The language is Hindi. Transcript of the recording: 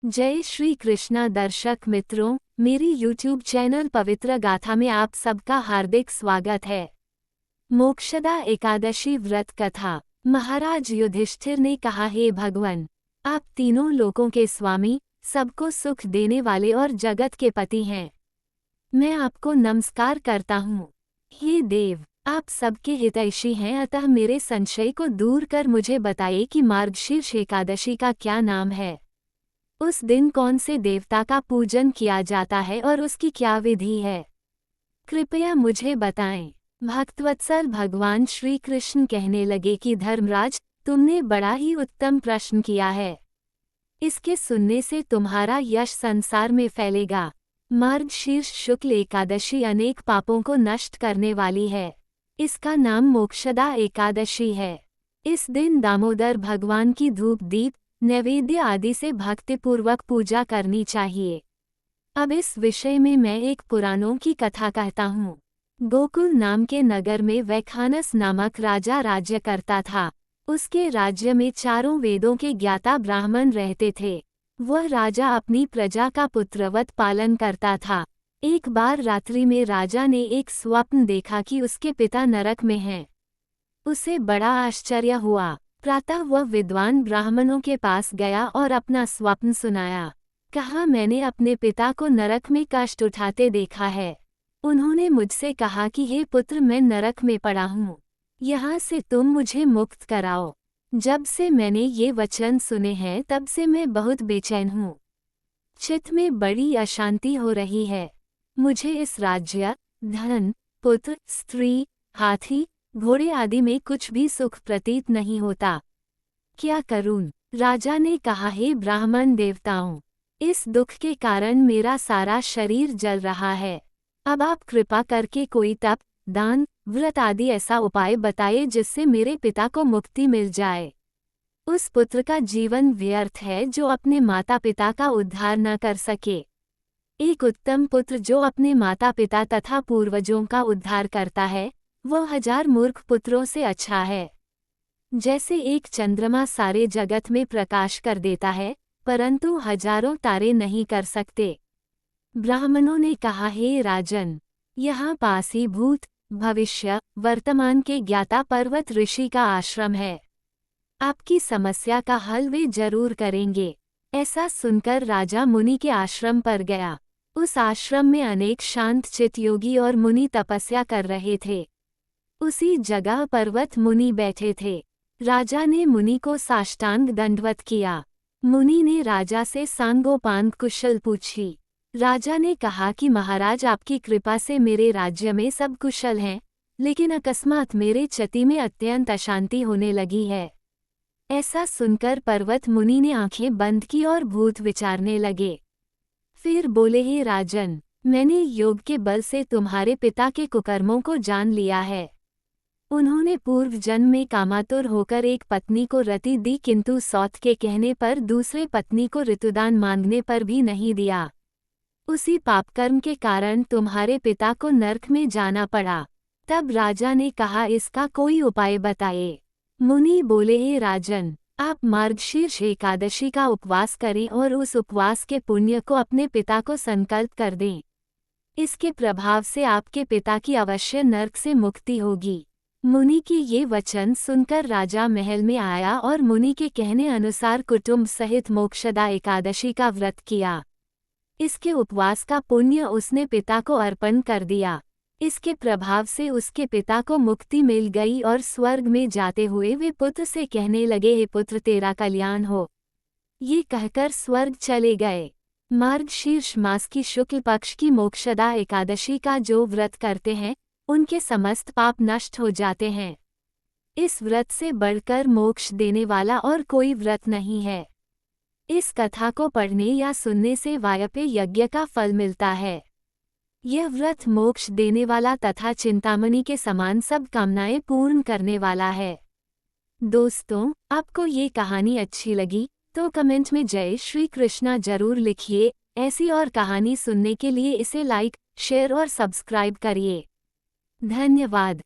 जय श्री कृष्णा दर्शक मित्रों, मेरी यूट्यूब चैनल पवित्र गाथा में आप सबका हार्दिक स्वागत है। मोक्षदा एकादशी व्रत कथा। महाराज युधिष्ठिर ने कहा, हे भगवान, आप तीनों लोकों के स्वामी, सबको सुख देने वाले और जगत के पति हैं। मैं आपको नमस्कार करता हूँ। हे देव, आप सबके हितैषी हैं, अतः मेरे संशय को दूर कर मुझे बताइए कि मार्गशीर्ष एकादशी का क्या नाम है। उस दिन कौन से देवता का पूजन किया जाता है और उसकी क्या विधि है, कृपया मुझे बताएं। भक्तवत्सल भगवान श्री कृष्ण कहने लगे कि धर्मराज, तुमने बड़ा ही उत्तम प्रश्न किया है। इसके सुनने से तुम्हारा यश संसार में फैलेगा। मार्गशीर्ष शुक्ल एकादशी अनेक पापों को नष्ट करने वाली है। इसका नाम मोक्षदा एकादशी है। इस दिन दामोदर भगवान की धूप दीप नैवेद्य आदि से भक्तिपूर्वक पूजा करनी चाहिए। अब इस विषय में मैं एक पुराणों की कथा कहता हूँ। गोकुल नाम के नगर में वैखानस नामक राजा राज्य करता था। उसके राज्य में चारों वेदों के ज्ञाता ब्राह्मण रहते थे। वह राजा अपनी प्रजा का पुत्रवत पालन करता था। एक बार रात्रि में राजा ने एक स्वप्न देखा कि उसके पिता नरक में हैं। उसे बड़ा आश्चर्य हुआ। प्रातः वह विद्वान ब्राह्मणों के पास गया और अपना स्वप्न सुनाया। कहा, मैंने अपने पिता को नरक में कष्ट उठाते देखा है। उन्होंने मुझसे कहा कि हे पुत्र, मैं नरक में पड़ा हूँ, यहाँ से तुम मुझे मुक्त कराओ। जब से मैंने ये वचन सुने हैं तब से मैं बहुत बेचैन हूँ। चित्त में बड़ी अशांति हो रही है। मुझे इस राज्य, धन, पुत्र, स्त्री, हाथी, घोड़े आदि में कुछ भी सुख प्रतीत नहीं होता। क्या करूं? राजा ने कहा, हे ब्राह्मण देवताओं, इस दुख के कारण मेरा सारा शरीर जल रहा है। अब आप कृपा करके कोई तप, दान, व्रत आदि ऐसा उपाय बताइए जिससे मेरे पिता को मुक्ति मिल जाए। उस पुत्र का जीवन व्यर्थ है जो अपने माता पिता का उद्धार न कर सके। एक उत्तम पुत्र जो अपने माता पिता तथा पूर्वजों का उद्धार करता है, वह 1000 मूर्ख पुत्रों से अच्छा है। जैसे एक चंद्रमा सारे जगत में प्रकाश कर देता है, परंतु हजारों तारे नहीं कर सकते। ब्राह्मणों ने कहा, हे राजन, यहाँ पास ही भूत, भविष्य, वर्तमान के ज्ञाता पर्वत ऋषि का आश्रम है। आपकी समस्या का हल वे जरूर करेंगे। ऐसा सुनकर राजा मुनि के आश्रम पर गया। उस आश्रम में अनेक शांत चित्त योगी और मुनि तपस्या कर रहे थे। उसी जगह पर्वत मुनि बैठे थे। राजा ने मुनि को साष्टांग दंडवत किया। मुनि ने राजा से सांगोपांग कुशल पूछी। राजा ने कहा कि महाराज, आपकी कृपा से मेरे राज्य में सब कुशल हैं, लेकिन अकस्मात मेरे चित्त में अत्यंत अशांति होने लगी है। ऐसा सुनकर पर्वत मुनि ने आंखें बंद की और भूत विचारने लगे। फिर बोले, हे राजन, मैंने योग के बल से तुम्हारे पिता के कुकर्मों को जान लिया है। उन्होंने पूर्व जन्म में कामातुर होकर एक पत्नी को रति दी, किंतु सौत के कहने पर दूसरे पत्नी को ऋतुदान मांगने पर भी नहीं दिया। उसी पापकर्म के कारण तुम्हारे पिता को नरक में जाना पड़ा। तब राजा ने कहा, इसका कोई उपाय बताइए। मुनि बोले, हे राजन, आप मार्गशीर्ष एकादशी का उपवास करें और उस उपवास के पुण्य को अपने पिता को संकल्प कर दें। इसके प्रभाव से आपके पिता की अवश्य नरक से मुक्ति होगी। मुनि की ये वचन सुनकर राजा महल में आया और मुनि के कहने अनुसार कुटुंब सहित मोक्षदा एकादशी का व्रत किया। इसके उपवास का पुण्य उसने पिता को अर्पण कर दिया। इसके प्रभाव से उसके पिता को मुक्ति मिल गई और स्वर्ग में जाते हुए वे पुत्र से कहने लगे, हे पुत्र, तेरा कल्याण हो। ये कहकर स्वर्ग चले गए। मार्गशीर्ष मास की शुक्ल पक्ष की मोक्षदा एकादशी का जो व्रत करते हैं, उनके समस्त पाप नष्ट हो जाते हैं। इस व्रत से बढ़कर मोक्ष देने वाला और कोई व्रत नहीं है। इस कथा को पढ़ने या सुनने से वायपे यज्ञ का फल मिलता है। यह व्रत मोक्ष देने वाला तथा चिंतामणि के समान सब कामनाएं पूर्ण करने वाला है। दोस्तों, आपको ये कहानी अच्छी लगी तो कमेंट में जय श्री कृष्णा जरूर लिखिए। ऐसी और कहानी सुनने के लिए इसे लाइक, शेयर और सब्सक्राइब करिए। धन्यवाद।